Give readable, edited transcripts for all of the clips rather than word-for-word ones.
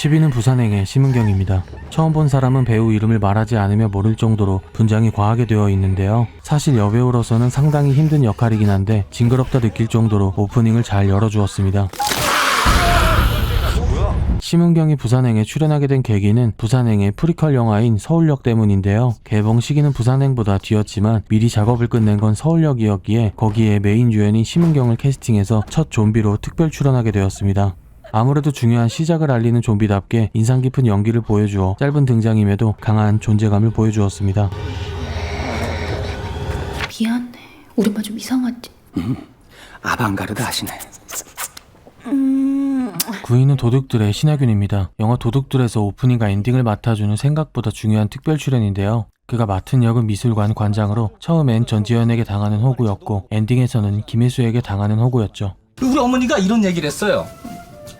10위는 부산행의 심은경입니다. 처음 본 사람은 배우 이름을 말하지 않으며 모를 정도로 분장이 과하게 되어 있는데요. 사실 여배우로서는 상당히 힘든 역할이긴 한데 징그럽다 느낄 정도로 오프닝을 잘 열어주었습니다. 심은경이 부산행에 출연하게 된 계기는 부산행의 프리퀄 영화인 서울역 때문인데요. 개봉 시기는 부산행보다 뒤였지만 미리 작업을 끝낸 건 서울역이었기에 거기에 메인 유연인 심은경을 캐스팅해서 첫 좀비로 특별 출연하게 되었습니다. 아무래도 중요한 시작을 알리는 좀비답게 인상 깊은 연기를 보여주어 짧은 등장임에도 강한 존재감을 보여주었습니다. 미안해. 우리만 좀 이상하지? 아방가르드 하시네. 9위는 도둑들의 신하균입니다. 영화 도둑들에서 오프닝과 엔딩을 맡아주는 생각보다 중요한 특별 출연인데요. 그가 맡은 역은 미술관 관장으로 처음엔 전지현에게 당하는 호구였고 엔딩에서는 김혜수에게 당하는 호구였죠. 우리 어머니가 이런 얘기를 했어요.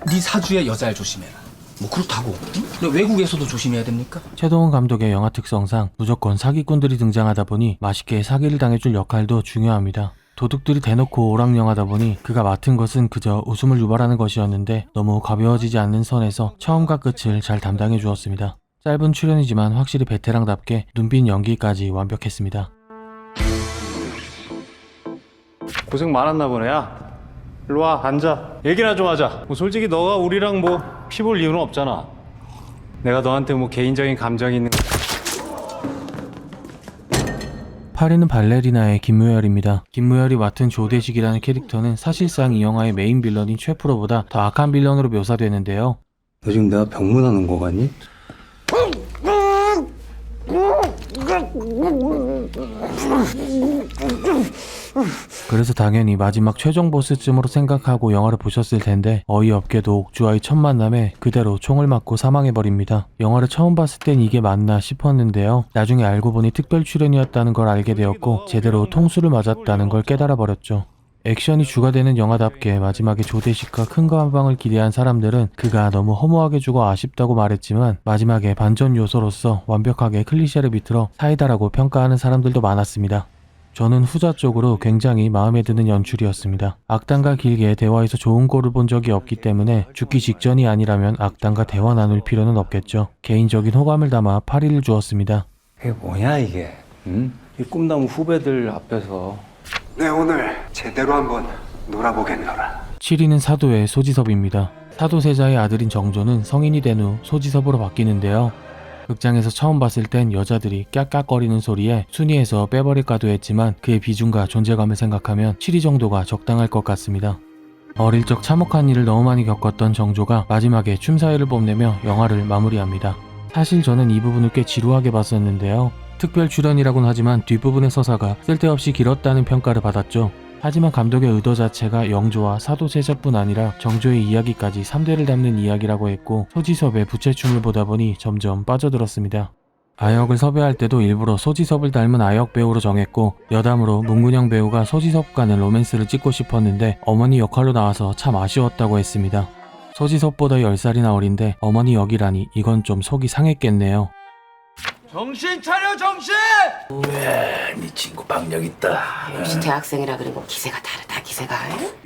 네 사주에 여자를 조심해라. 뭐 그렇다고. 근데 외국에서도 조심해야 됩니까? 최동훈 감독의 영화 특성상 무조건 사기꾼들이 등장하다 보니 맛있게 사기를 당해줄 역할도 중요합니다. 도둑들이 대놓고 오락영화다 보니 그가 맡은 것은 그저 웃음을 유발하는 것이었는데 너무 가벼워지지 않는 선에서 처음과 끝을 잘 담당해 주었습니다. 짧은 출연이지만 확실히 베테랑답게 눈빛 연기까지 완벽했습니다. 고생 많았나 보네. 야 일로와 앉아. 얘기나 좀 하자. 뭐 솔직히 너가 우리랑 뭐 피 볼 이유는 없잖아. 내가 너한테 뭐 개인적인 감정이 있는 8위는 발레리나의 김무열입니다. 김무열이 맡은 조대식이라는 캐릭터는 사실상 이 영화의 메인 빌런인 최프로보다 더 악한 빌런으로 묘사되는데요. 너 지금 내가 병문하는 거 같니? 그래서 당연히 마지막 최종 보스쯤으로 생각하고 영화를 보셨을 텐데 어이없게도 옥주와의 첫 만남에 그대로 총을 맞고 사망해버립니다. 영화를 처음 봤을 땐 이게 맞나 싶었는데요. 나중에 알고 보니 특별 출연이었다는 걸 알게 되었고 제대로 통수를 맞았다는 걸 깨달아버렸죠. 액션이 주가 되는 영화답게 마지막에 조대식과 큰 거 한 방을 기대한 사람들은 그가 너무 허무하게 죽어 아쉽다고 말했지만 마지막에 반전 요소로서 완벽하게 클리셰를 비틀어 사이다라고 평가하는 사람들도 많았습니다. 저는 후자 쪽으로 굉장히 마음에 드는 연출이었습니다. 악당과 길게 대화해서 좋은 꼴을 본 적이 없기 때문에 죽기 직전이 아니라면 악당과 대화 나눌 필요는 없겠죠. 개인적인 호감을 담아 8위를 주었습니다. 이게 뭐냐 이게? 응? 이 꿈나무 후배들 앞에서 네, 오늘 제대로 한번 놀아보겠노라. 7위는 사도의 소지섭입니다. 사도세자의 아들인 정조는 성인이 된 후 소지섭으로 바뀌는데요. 극장에서 처음 봤을 땐 여자들이 깍깍거리는 소리에 순위에서 빼버릴까도 했지만 그의 비중과 존재감을 생각하면 7위 정도가 적당할 것 같습니다. 어릴 적 참혹한 일을 너무 많이 겪었던 정조가 마지막에 춤사위를 뽐내며 영화를 마무리합니다. 사실 저는 이 부분을 꽤 지루하게 봤었는데요. 특별 출연이라고는 하지만 뒷부분의 서사가 쓸데없이 길었다는 평가를 받았죠. 하지만 감독의 의도 자체가 영조와 사도세자뿐 아니라 정조의 이야기까지 3대를 담는 이야기라고 했고 소지섭의 부채춤을 보다 보니 점점 빠져들었습니다. 아역을 섭외할 때도 일부러 소지섭을 닮은 아역 배우로 정했고 여담으로 문근영 배우가 소지섭과는 로맨스를 찍고 싶었는데 어머니 역할로 나와서 참 아쉬웠다고 했습니다. 소지섭보다 10살이나 어린데 어머니 역이라니 이건 좀 속이 상했겠네요. 정신 차려 정신! 네 친구 박력 있다. 역시 대학생이라 그리고 기세가 다르다 기세가.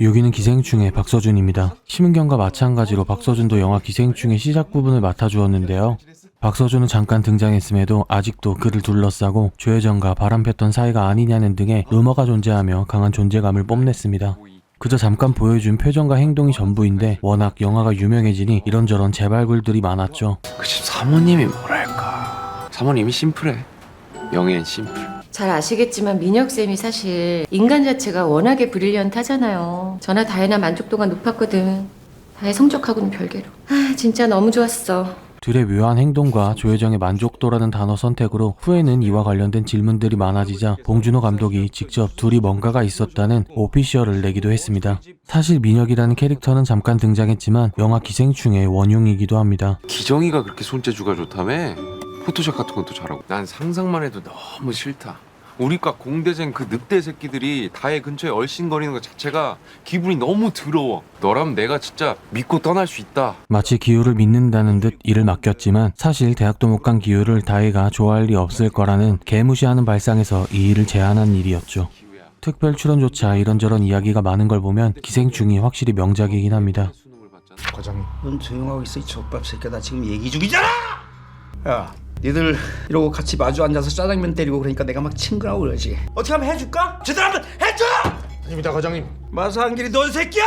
6위는 기생충의 박서준입니다. 심은경과 마찬가지로 박서준도 영화 기생충의 시작 부분을 맡아주었는데요. 박서준은 잠깐 등장했음에도 아직도 그를 둘러싸고 조혜정과 바람폈던 사이가 아니냐는 등의 루머가 존재하며 강한 존재감을 뽐냈습니다. 그저 잠깐 보여준 표정과 행동이 전부인데 워낙 영화가 유명해지니 이런저런 재발굴들이 많았죠. 그 집 사모님이 뭐랄까. 사모님이 심플해. 영애는 심플. 잘 아시겠지만 민혁쌤이 사실 인간 자체가 워낙에 브릴리언트하잖아요. 저나 다혜나 만족도가 높았거든. 다혜 성적하고는 별개로. 진짜 너무 좋았어. 둘의 묘한 행동과 조혜정의 만족도라는 단어 선택으로 후에는 이와 관련된 질문들이 많아지자 봉준호 감독이 직접 둘이 뭔가가 있었다는 오피셜을 내기도 했습니다. 사실 민혁이라는 캐릭터는 잠깐 등장했지만 영화 기생충의 원흉이기도 합니다. 기정이가 그렇게 손재주가 좋다며? 포토샵 같은 것도 잘하고. 난 상상만 해도 너무 싫다. 우리과 공대생 그 늑대 새끼들이 다혜 근처에 얼씬거리는 것 자체가 기분이 너무 더러워. 너라면 내가 진짜 믿고 떠날 수 있다. 마치 기우를 믿는다는 듯 일을 맡겼지만 사실 대학도 못 간 기우를 다혜가 좋아할 리 없을 거라는 개무시하는 발상에서 이 일을 제안한 일이었죠. 특별 출연조차 이런저런 이야기가 많은 걸 보면 기생충이 확실히 명작이긴 합니다. 과장님. 넌 조용하고 있어, 이 족밥 새끼야. 나 지금 얘기 중이잖아. 야, 니들 이러고 같이 마주 앉아서 짜장면 때리고 그러니까 내가 막 친근하고 그러지. 어떻게 하면 해줄까? 제대로 한번 해줘. 아닙니다, 과장님. 마사한 길이 넌 새끼야.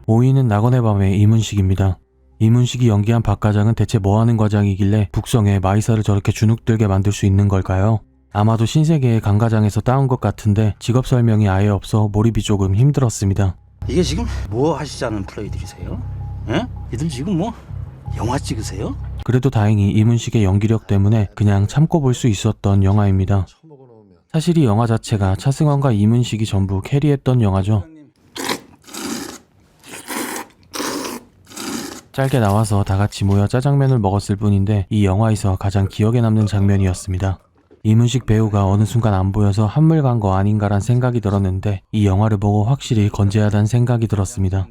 5위는 낙원의 밤의 이문식입니다. 이문식이 연기한 박 과장은 대체 뭐하는 과장이길래 북성에 마이사를 저렇게 주눅들게 만들 수 있는 걸까요? 아마도 신세계의 강 과장에서 따온 것 같은데 직업 설명이 아예 없어 몰입이 조금 힘들었습니다. 이게 지금 뭐 하시자는 플레이들이세요? 예? 이들 지금 뭐 영화 찍으세요? 그래도 다행히 이문식의 연기력 때문에 그냥 참고 볼 수 있었던 영화입니다. 사실 이 영화 자체가 차승원과 이문식이 전부 캐리했던 영화죠. 짧게 나와서 다 같이 모여 짜장면을 먹었을 뿐인데 이 영화에서 가장 기억에 남는 장면이었습니다. 이문식 배우가 어느 순간 안 보여서 한물 간 거 아닌가란 생각이 들었는데 이 영화를 보고 확실히 건재하다는 생각이 들었습니다.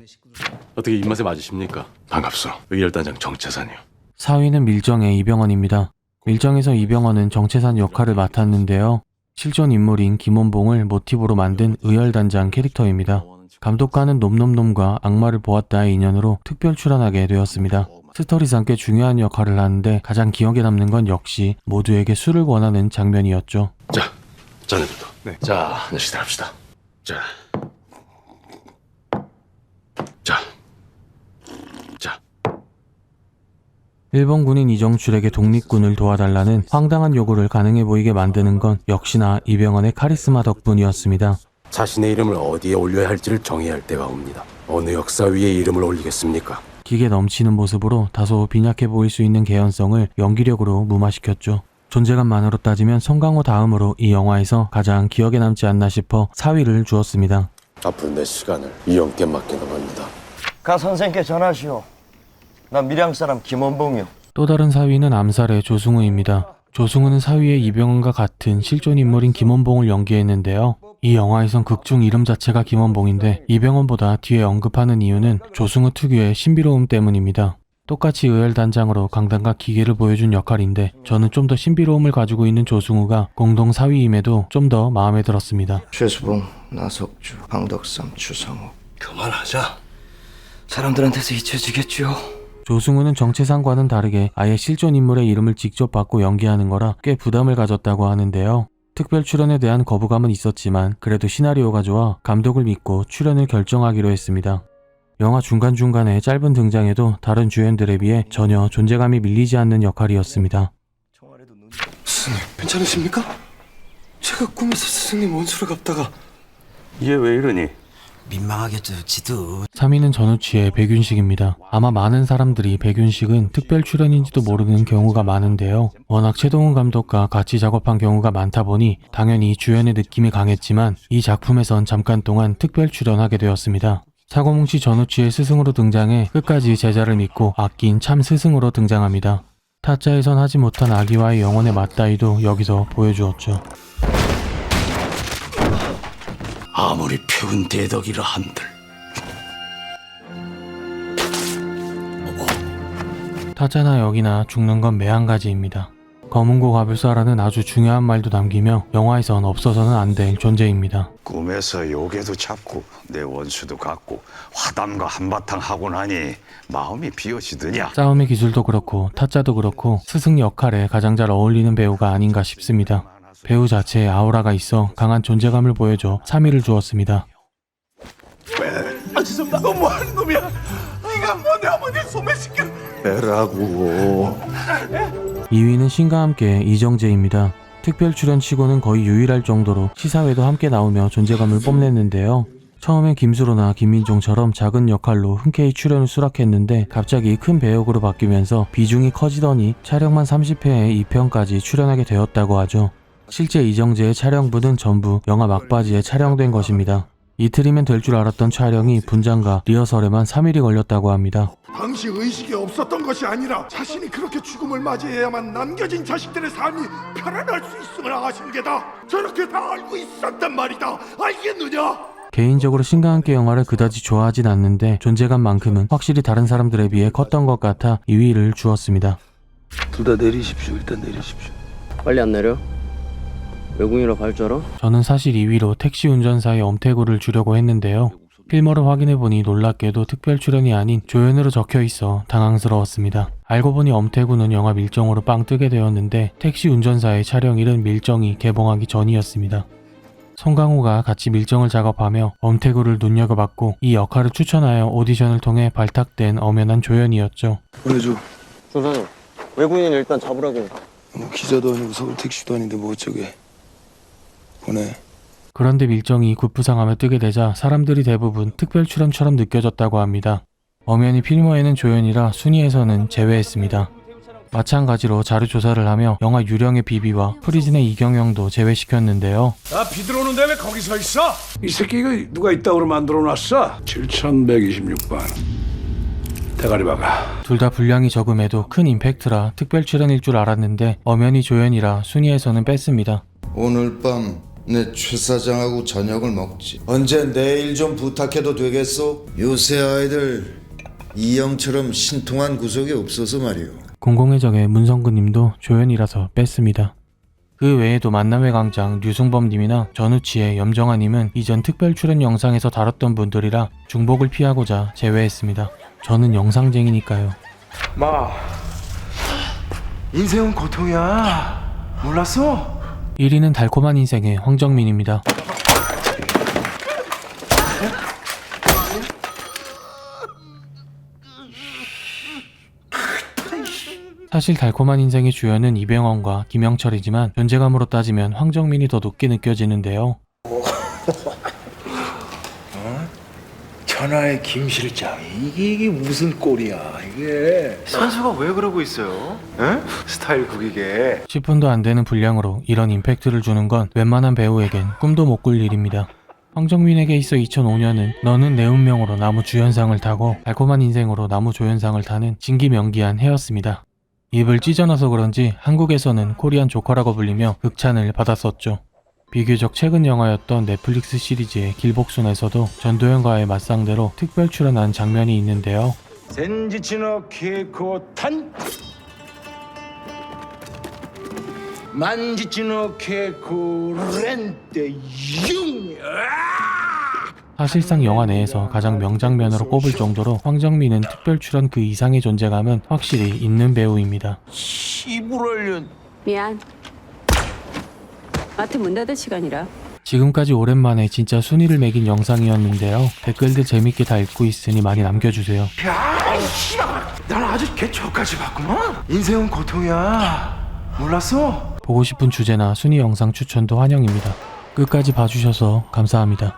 어떻게 입맛에 맞으십니까? 반갑소. 의열단장 정채산이요. 4위는 밀정의 이병헌입니다. 밀정에서 이병헌은 정채산 역할을 맡았는데요. 실존 인물인 김원봉을 모티브로 만든 의열단장 캐릭터입니다. 감독과는 놈놈놈과 악마를 보았다의 인연으로 특별 출연하게 되었습니다. 스토리상 꽤 중요한 역할을 하는데 가장 기억에 남는 건 역시 모두에게 술을 권하는 장면이었죠. 자, 자네들도. 네. 자, 하나씩 합시다. 자. 일본 군인 이정출에게 독립군을 도와달라는 황당한 요구를 가능해 보이게 만드는 건 역시나 이병헌의 카리스마 덕분이었습니다. 자신의 이름을 어디에 올려야 할지를 정해야 할 때가 옵니다. 어느 역사 위에 이름을 올리겠습니까? 기계 넘치는 모습으로 다소 빈약해 보일 수 있는 개연성을 연기력으로 무마시켰죠. 존재감만으로 따지면 송강호 다음으로 이 영화에서 가장 기억에 남지 않나 싶어 4위를 주었습니다. 앞으로 내 시간을 이영께 맡기는 겁니다. 가 선생께 전하시오. 난 밀양 사람 김원봉이요. 또 다른 4위는 암살의 조승우입니다. 조승우는 4위의 이병헌과 같은 실존 인물인 김원봉을 연기했는데요. 이 영화에선 극중 이름 자체가 김원봉인데 이병헌보다 뒤에 언급하는 이유는 조승우 특유의 신비로움 때문입니다. 똑같이 의열단장으로 강단과 기계를 보여준 역할인데 저는 좀 더 신비로움을 가지고 있는 조승우가 공동 4위임에도 좀 더 마음에 들었습니다. 최수봉, 나석주, 황덕삼, 추성호. 그만하자. 사람들한테서 잊혀지겠죠. 조승우는 정체상과는 다르게 아예 실존 인물의 이름을 직접 받고 연기하는 거라 꽤 부담을 가졌다고 하는데요. 특별 출연에 대한 거부감은 있었지만 그래도 시나리오가 좋아 감독을 믿고 출연을 결정하기로 했습니다. 영화 중간중간에 짧은 등장에도 다른 주연들에 비해 전혀 존재감이 밀리지 않는 역할이었습니다. 스승님, 괜찮으십니까? 제가 꿈에서 스승님 원수를 갚다가 얘 왜 이러니? 민망하겠죠, 지도. 3위는 전우치의 백윤식입니다. 아마 많은 사람들이 백윤식은 특별 출연인지도 모르는 경우가 많은데요. 워낙 최동훈 감독과 같이 작업한 경우가 많다 보니 당연히 주연의 느낌이 강했지만 이 작품에선 잠깐 동안 특별 출연하게 되었습니다. 사고뭉치 전우치의 스승으로 등장해 끝까지 제자를 믿고 아낀 참 스승으로 등장합니다. 타짜에선 하지 못한 아기와의 영혼의 맞다이도 여기서 보여주었죠. 아무리 표은 대덕이라 한들. 타짜나 여기나 죽는 건 매한가지입니다. 검은고 가불사라는 아주 중요한 말도 남기며 영화에선 없어서는 안 될 존재입니다. 꿈에서 요괴도 잡고 내 원수도 갖고 화담과 한바탕 하고 나니 마음이 비어지더냐. 싸움의 기술도 그렇고 타짜도 그렇고 스승 역할에 가장 잘 어울리는 배우가 아닌가 싶습니다. 배우 자체에 아우라가 있어 강한 존재감을 보여줘 3위를 주었습니다. 아 죄송합니다. 너 뭐하는 놈이야? 네가 뭐 내 어머니를 소매시켜 배라고. 2위는 신과 함께 이정재입니다. 특별 출연치고는 거의 유일할 정도로 시사회도 함께 나오며 존재감을 뽐냈는데요. 처음엔 김수로나 김민종처럼 작은 역할로 흔쾌히 출연을 수락했는데 갑자기 큰 배역으로 바뀌면서 비중이 커지더니 촬영만 30회에 2편까지 출연하게 되었다고 하죠. 실제 이정재의 촬영부는 전부 영화 막바지에 촬영된 것입니다. 이틀이면 될 줄 알았던 촬영이 분장과 리허설에만 3일이 걸렸다고 합니다. 당시 의식이 없었던 것이 아니라 자신이 그렇게 죽음을 맞이해야만 남겨진 자식들의 삶이 편안할 수 있음을 아신 게다. 저렇게 다 알고 있었단 말이다. 알겠느냐? 개인적으로 신과 함께 영화를 그다지 좋아하진 않는데 존재감만큼은 확실히 다른 사람들에 비해 컸던 것 같아 2위를 주었습니다. 둘 다 내리십시오. 일단 내리십시오. 빨리 안 내려? 외국인이라 발 줄 알아? 저는 사실 2위로 택시 운전사의 엄태구를 주려고 했는데요. 필모를 확인해보니 놀랍게도 특별 출연이 아닌 조연으로 적혀있어 당황스러웠습니다. 알고 보니 엄태구는 영화 밀정으로 빵 뜨게 되었는데 택시 운전사의 촬영일은 밀정이 개봉하기 전이었습니다. 송강호가 같이 밀정을 작업하며 엄태구를 눈여겨봤고 이 역할을 추천하여 오디션을 통해 발탁된 엄연한 조연이었죠. 보내줘. 중사님, 외국인 일단 잡으라고. 뭐 기자도 아니고 서울 택시도 아닌데 뭐 어쩌게. 보내. 그런데 밀정이 급부상하며 뜨게 되자 사람들이 대부분 특별 출연처럼 느껴졌다고 합니다. 엄연히 필모에는 조연이라 순위에서는 제외했습니다. 마찬가지로 자료 조사를 하며 영화 유령의 비비와 프리즌의 이경영도 제외시켰는데요. 나 비 들어오는데 왜 거기 서 있어? 이 새끼가 누가 이따구로 만들어놨어? 7126번 대가리 박아. 둘 다 분량이 적음에도 큰 임팩트라 특별 출연일 줄 알았는데 엄연히 조연이라 순위에서는 뺐습니다. 오늘 밤 내 최 사장하고 저녁을 먹지. 언제 내일 좀 부탁해도 되겠소? 요새 아이들 이형처럼 신통한 구석이 없어서 말이오. 공공의 적의 문성근님도 조연이라서 뺐습니다. 그 외에도 만남의 강장 류승범님이나 전우치의 염정아님은 이전 특별 출연 영상에서 다뤘던 분들이라 중복을 피하고자 제외했습니다. 저는 영상쟁이니까요. 마, 인생은 고통이야. 몰랐어? 1위는 달콤한 인생의 황정민입니다. 사실 달콤한 인생의 주연은 이병헌과 김영철이지만 존재감으로 따지면 황정민이 더 높게 느껴지는데요. 천하의 김 실장 이게 무슨 꼴이야 이게. 선수가 왜 그러고 있어요? 에? 스타일 구기게. 10분도 안 되는 분량으로 이런 임팩트를 주는 건 웬만한 배우에겐 꿈도 못 꿀 일입니다. 황정민에게 있어 2005년은 너는 내 운명으로 나무 주연상을 타고 달콤한 인생으로 나무 조연상을 타는 진기명기한 해였습니다. 입을 찢어놔서 그런지 한국에서는 코리안 조커라고 불리며 극찬을 받았었죠. 비교적 최근 영화였던 넷플릭스 시리즈의 길복순에서도 전도연과의 맞상대로 특별 출연한 장면이 있는데요. 센지치노 케코탄 만지치노 케코렌테 융. 사실상 영화 내에서 가장 명장면으로 꼽을 정도로 황정민은 특별 출연 그 이상의 존재감은 확실히 있는 배우입니다. 시부럴련. 미안. 마트 문 닫을 시간이라. 지금까지 오랜만에 진짜 순위를 매긴 영상이었는데요. 댓글들 재밌게 다 읽고 있으니 많이 남겨주세요. 야, 씨발. 난 아주 개초까지 봤구나. 인생은 고통이야. 몰랐어? 보고 싶은 주제나 순위 영상 추천도 환영입니다. 끝까지 봐주셔서 감사합니다.